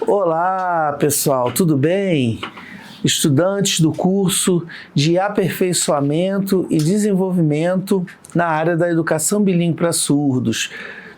Olá, pessoal, tudo bem? Estudantes do curso de Aperfeiçoamento e Desenvolvimento na área da Educação Bilíngue para Surdos,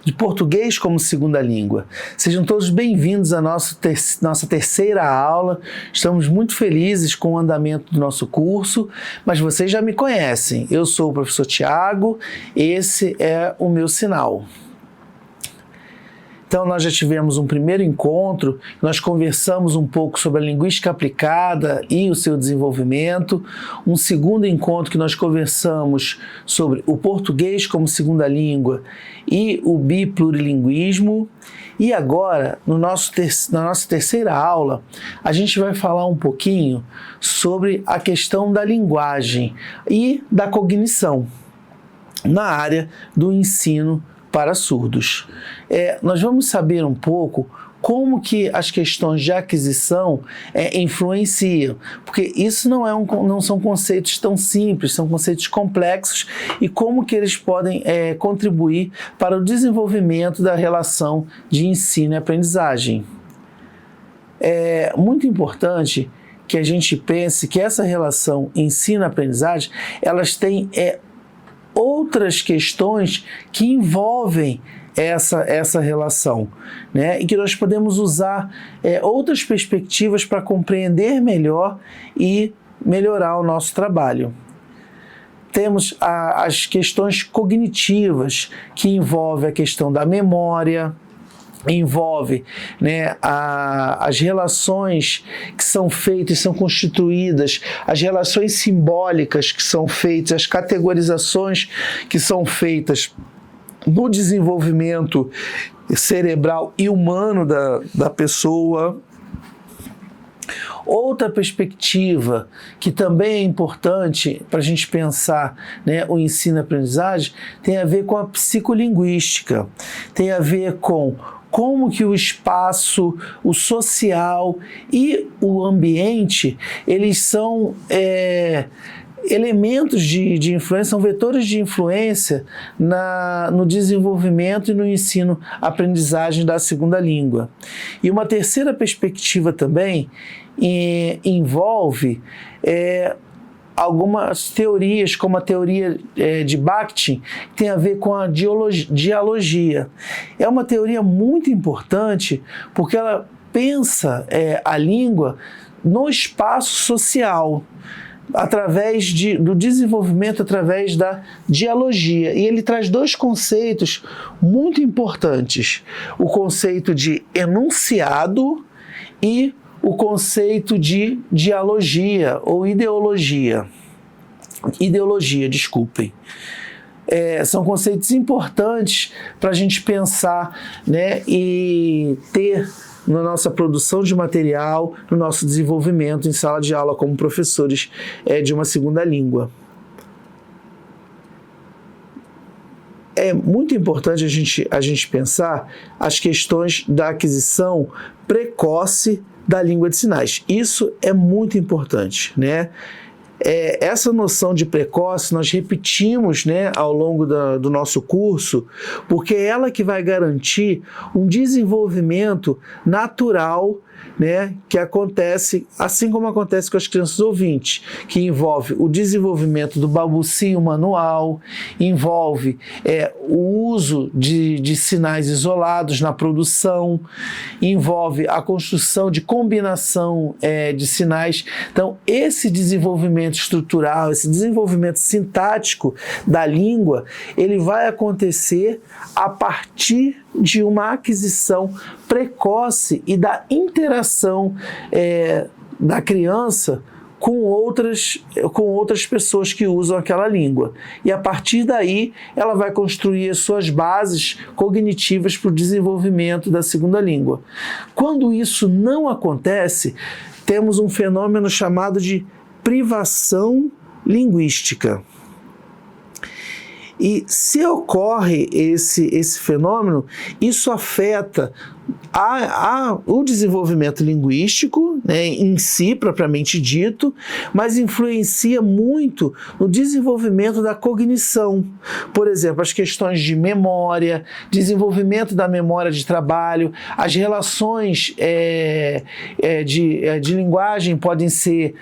de Português como Segunda Língua. Sejam todos bem-vindos à nossa terceira aula. Estamos muito felizes com o andamento do nosso curso, mas vocês já me conhecem. Eu sou o professor Tiago, esse é o meu sinal. Então, nós já tivemos um primeiro encontro, nós conversamos um pouco sobre a linguística aplicada e o seu desenvolvimento. Um segundo encontro que nós conversamos sobre o português como segunda língua e o biplurilinguismo. E agora, na nossa terceira aula, a gente vai falar um pouquinho sobre a questão da linguagem e da cognição na área do ensino para surdos. Nós vamos saber um pouco como que as questões de aquisição influenciam, porque isso não são conceitos tão simples, são conceitos complexos e como que eles podem contribuir para o desenvolvimento da relação de ensino e aprendizagem. É muito importante que a gente pense que essa relação ensino-aprendizagem, elas têm outras questões que envolvem essa relação, né? E que nós podemos usar outras perspectivas para compreender melhor e melhorar o nosso trabalho. Temos as questões cognitivas, que envolvem a questão da memória, envolve, né, as relações que são feitas, são constituídas, as relações simbólicas que são feitas, as categorizações que são feitas no desenvolvimento cerebral e humano da pessoa. Outra perspectiva que também é importante para a gente pensar, né, o ensino e aprendizagem tem a ver com a psicolinguística, tem a ver com como que o espaço, o social e o ambiente, eles são elementos de influência, são vetores de influência no desenvolvimento e no ensino-aprendizagem da segunda língua. E uma terceira perspectiva também envolve algumas teorias, como a teoria de Bakhtin, que tem a ver com a dialogia. É uma teoria muito importante porque ela pensa a língua no espaço social, através do desenvolvimento, através da dialogia. E ele traz dois conceitos muito importantes: o conceito de enunciado e o conceito de dialogia ou ideologia. Desculpem. São conceitos importantes para a gente pensar, né, e ter na nossa produção de material, no nosso desenvolvimento em sala de aula como professores de uma segunda língua. É muito importante a gente pensar as questões da aquisição precoce da língua de sinais. Isso é muito importante, né? Essa noção de precoce nós repetimos, né, ao longo do nosso curso, porque é ela que vai garantir um desenvolvimento natural, né, que acontece, assim como acontece com as crianças ouvintes, que envolve o desenvolvimento do balbucio manual, envolve o uso de sinais isolados na produção, envolve a construção de combinação de sinais. Então, esse desenvolvimento estrutural, esse desenvolvimento sintático da língua, ele vai acontecer a partir de uma aquisição precoce e da interação da criança com outras pessoas que usam aquela língua. E a partir daí, ela vai construir as suas bases cognitivas para o desenvolvimento da segunda língua. Quando isso não acontece, temos um fenômeno chamado de privação linguística. E se ocorre esse fenômeno, isso afeta o desenvolvimento linguístico né, em si, propriamente dito, mas influencia muito no desenvolvimento da cognição. Por exemplo, as questões de memória, desenvolvimento da memória de trabalho, as relações de linguagem podem ser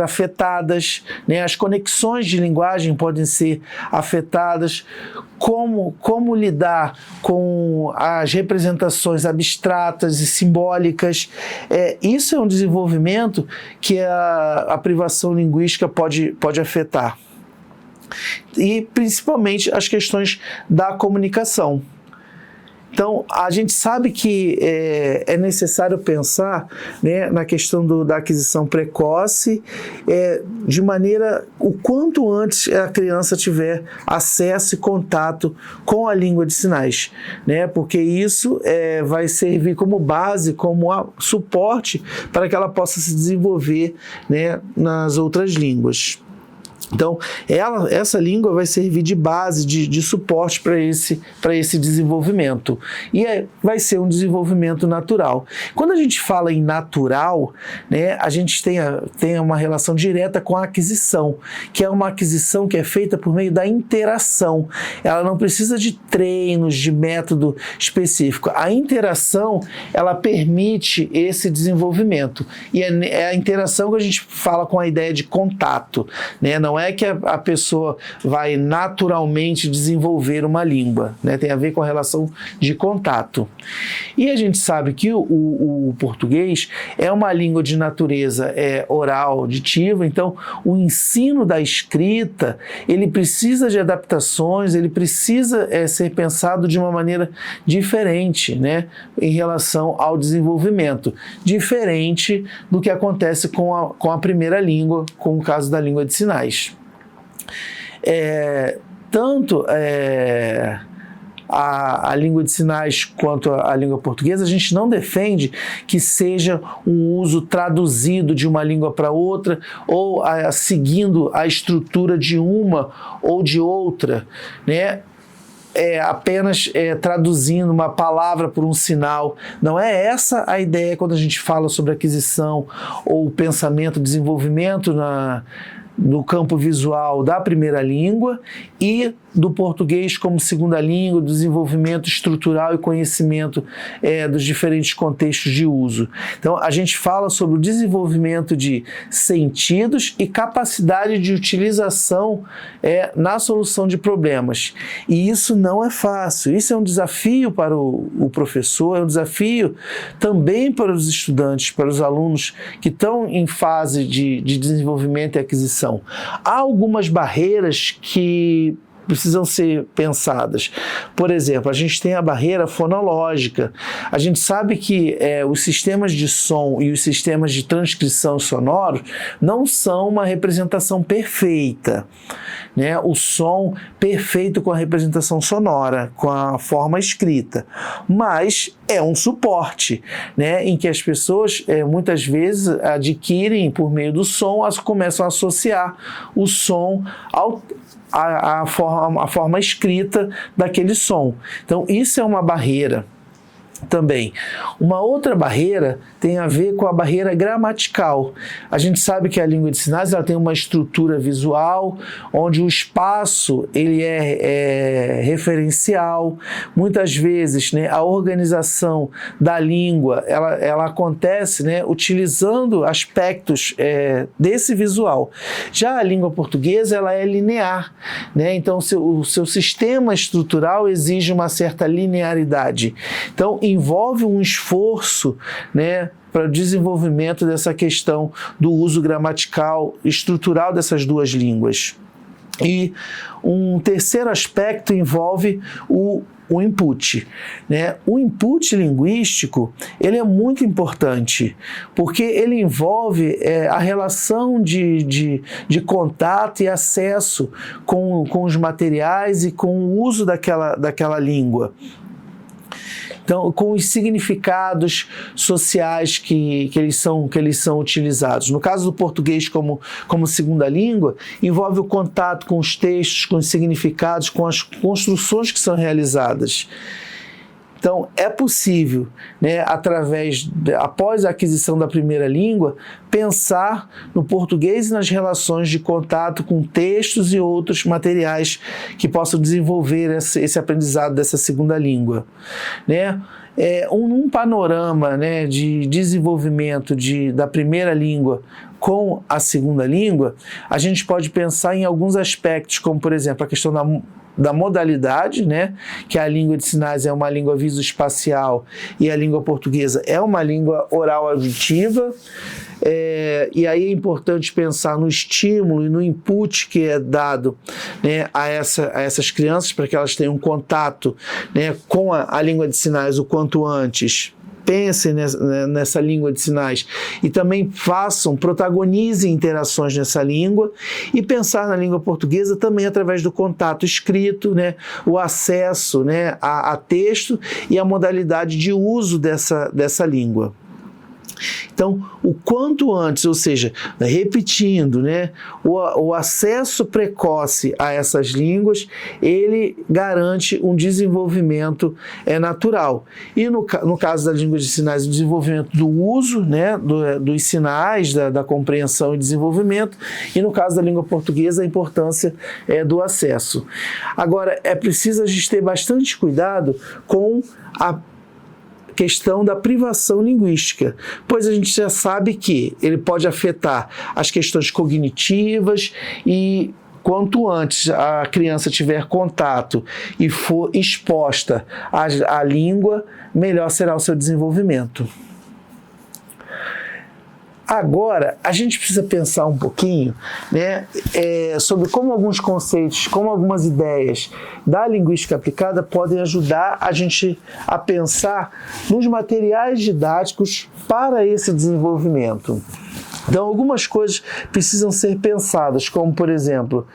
afetadas, né, as conexões de linguagem podem ser afetadas, como lidar com as representações abstratas e simbólicas. Isso é um desenvolvimento que a privação linguística pode afetar. E principalmente as questões da comunicação. Então, a gente sabe que é necessário pensar, né, na questão da aquisição precoce, de maneira o quanto antes a criança tiver acesso e contato com a língua de sinais, né, porque isso vai servir como base, como suporte para que ela possa se desenvolver, né, nas outras línguas. Então, essa língua vai servir de base, de suporte para esse desenvolvimento. E vai ser um desenvolvimento natural. Quando a gente fala em natural, né, a gente tem uma relação direta com a aquisição, que é uma aquisição que é feita por meio da interação. Ela não precisa de treinos, de método específico. A interação, ela permite esse desenvolvimento. E é a interação que a gente fala com a ideia de contato, né? Não é que a pessoa vai naturalmente desenvolver uma língua, né? Tem a ver com a relação de contato. E a gente sabe que o português é uma língua de natureza oral, auditiva, então o ensino da escrita, ele precisa de adaptações, ele precisa ser pensado de uma maneira diferente, né, em relação ao desenvolvimento, diferente do que acontece com a primeira língua, com o caso da língua de sinais. Tanto a língua de sinais quanto a língua portuguesa, a gente não defende que seja um uso traduzido de uma língua para outra ou seguindo a estrutura de uma ou de outra, né? Apenas traduzindo uma palavra por um sinal. Não é essa a ideia quando a gente fala sobre aquisição ou pensamento, desenvolvimento no campo visual da primeira língua e do português como segunda língua, desenvolvimento estrutural e conhecimento dos diferentes contextos de uso. Então, a gente fala sobre o desenvolvimento de sentidos e capacidade de utilização na solução de problemas. E isso não é fácil. Isso é um desafio para o professor, é um desafio também para os estudantes, para os alunos que estão em fase de desenvolvimento e aquisição. Há algumas barreiras que precisam ser pensadas. Por exemplo, a gente tem a barreira fonológica. A gente sabe que os sistemas de som e os sistemas de transcrição sonoro não são uma representação perfeita, né? O som perfeito com a representação sonora, com a forma escrita, mas é um suporte, né? Em que as pessoas muitas vezes adquirem por meio do som, começam a associar o som a forma escrita daquele som. Então, isso é uma barreira também. Uma outra barreira tem a ver com a barreira gramatical. A gente sabe que a língua de sinais ela tem uma estrutura visual, onde o espaço ele é referencial. Muitas vezes, né, a organização da língua ela acontece, né, utilizando aspectos desse visual. Já a língua portuguesa ela é linear, né? Então o seu sistema estrutural exige uma certa linearidade. Então envolve um esforço, né, para o desenvolvimento dessa questão do uso gramatical estrutural dessas duas línguas. E um terceiro aspecto envolve o input, né? O input linguístico ele é muito importante porque ele envolve a relação de contato e acesso com os materiais e com o uso daquela língua. Então, com os significados sociais que eles são utilizados. No caso do português como segunda língua, envolve o contato com os textos, com os significados, com as construções que são realizadas. Então, é possível, né, após a aquisição da primeira língua, pensar no português e nas relações de contato com textos e outros materiais que possam desenvolver esse aprendizado dessa segunda língua, né? Um panorama, né, de desenvolvimento da primeira língua com a segunda língua, a gente pode pensar em alguns aspectos, como, por exemplo, a questão da modalidade, né, que a língua de sinais é uma língua visoespacial e a língua portuguesa é uma língua oral auditiva. E aí é importante pensar no estímulo e no input que é dado, né, a essas crianças para que elas tenham contato, né, com a língua de sinais o quanto antes. Pensem nessa língua de sinais e também protagonizem interações nessa língua, e pensar na língua portuguesa também através do contato escrito, né, o acesso, né, a texto e a modalidade de uso dessa língua. Então, o quanto antes, ou seja, repetindo, né, o acesso precoce a essas línguas, ele garante um desenvolvimento natural. E no caso da língua de sinais, o desenvolvimento do uso, né, dos sinais, da compreensão e desenvolvimento, e no caso da língua portuguesa, a importância do acesso. Agora, é preciso a gente ter bastante cuidado com a questão da privação linguística, pois a gente já sabe que ele pode afetar as questões cognitivas, e quanto antes a criança tiver contato e for exposta à língua, melhor será o seu desenvolvimento. Agora, a gente precisa pensar um pouquinho, né, sobre como alguns conceitos, como algumas ideias da linguística aplicada podem ajudar a gente a pensar nos materiais didáticos para esse desenvolvimento. Então, algumas coisas precisam ser pensadas, como, por exemplo,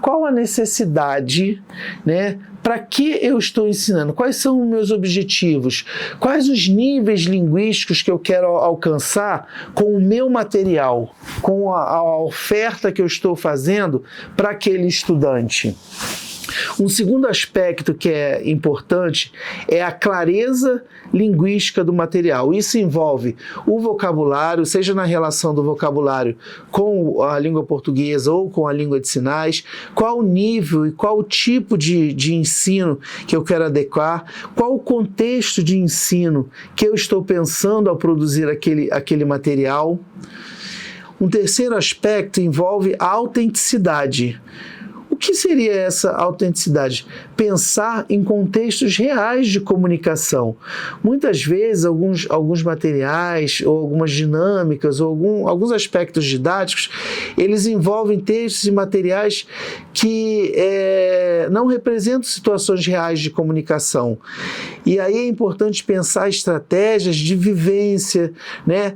qual a necessidade, né, para que eu estou ensinando? Quais são os meus objetivos? Quais os níveis linguísticos que eu quero alcançar com o meu material, com a oferta que eu estou fazendo para aquele estudante? Um segundo aspecto que é importante é a clareza linguística do material. Isso envolve o vocabulário, seja na relação do vocabulário com a língua portuguesa ou com a língua de sinais, qual o nível e qual o tipo de ensino que eu quero adequar, qual o contexto de ensino que eu estou pensando ao produzir aquele material. Um terceiro aspecto envolve a autenticidade. O que seria essa autenticidade? Pensar em contextos reais de comunicação. Muitas vezes, alguns materiais, ou algumas dinâmicas, ou alguns aspectos didáticos, eles envolvem textos e materiais que não representam situações reais de comunicação. E aí é importante pensar estratégias de vivência, né?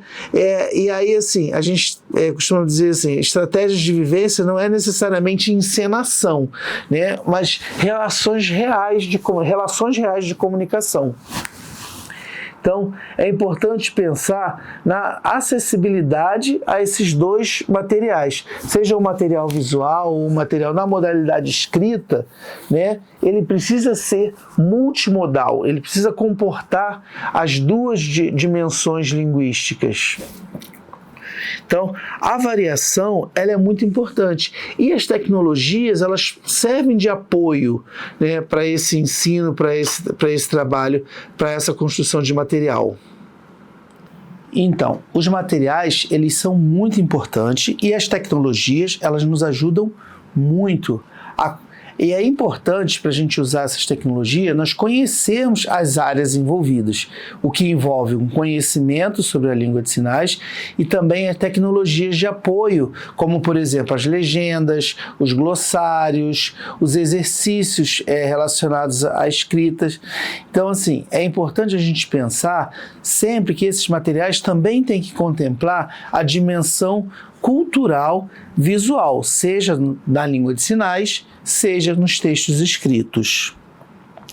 E aí, assim, a gente costuma dizer assim, estratégias de vivência não é necessariamente encenação, né? Mas relações reais de comunicação. Então, é importante pensar na acessibilidade a esses dois materiais, seja o material visual ou o material na modalidade escrita, né? Ele precisa ser multimodal, ele precisa comportar as duas dimensões linguísticas. Então, a variação ela é muito importante, e as tecnologias elas servem de apoio, né, para esse ensino, para esse trabalho, para essa construção de material. Então, os materiais eles são muito importantes, e as tecnologias elas nos ajudam muito e é importante para a gente usar essas tecnologias, nós conhecermos as áreas envolvidas, o que envolve um conhecimento sobre a língua de sinais e também as tecnologias de apoio, como, por exemplo, as legendas, os glossários, os exercícios relacionados à escrita. Então, assim, é importante a gente pensar sempre que esses materiais também têm que contemplar a dimensão cultural visual, seja na língua de sinais, seja nos textos escritos.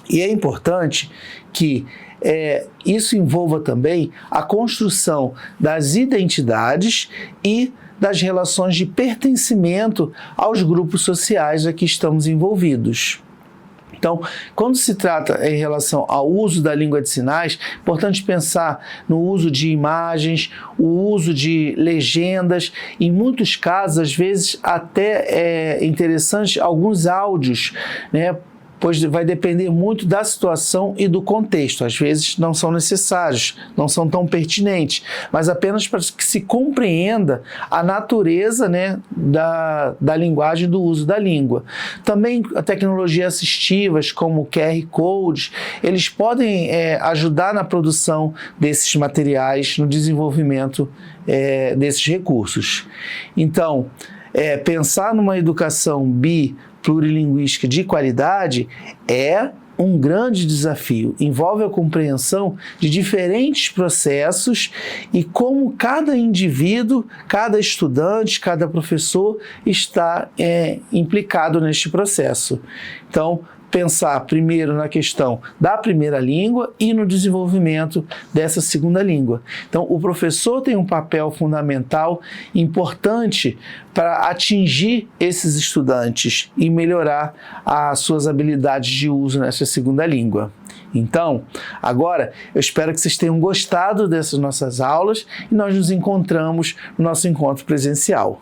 E é importante que isso envolva também a construção das identidades e das relações de pertencimento aos grupos sociais a que estamos envolvidos. Então, quando se trata em relação ao uso da língua de sinais, é importante pensar no uso de imagens, o uso de legendas, em muitos casos, às vezes até é interessante alguns áudios, né? Pois vai depender muito da situação e do contexto. Às vezes não são necessários, não são tão pertinentes, mas apenas para que se compreenda a natureza, né, da linguagem, do uso da língua. Também a tecnologia assistivas, como QR Codes, eles podem ajudar na produção desses materiais, no desenvolvimento desses recursos. Então, pensar numa educação plurilinguística de qualidade é um grande desafio. Envolve a compreensão de diferentes processos e como cada indivíduo, cada estudante, cada professor está implicado neste processo. Então, pensar primeiro na questão da primeira língua e no desenvolvimento dessa segunda língua. Então, o professor tem um papel fundamental, importante, para atingir esses estudantes e melhorar as suas habilidades de uso nessa segunda língua. Então, agora, eu espero que vocês tenham gostado dessas nossas aulas e nós nos encontramos no nosso encontro presencial.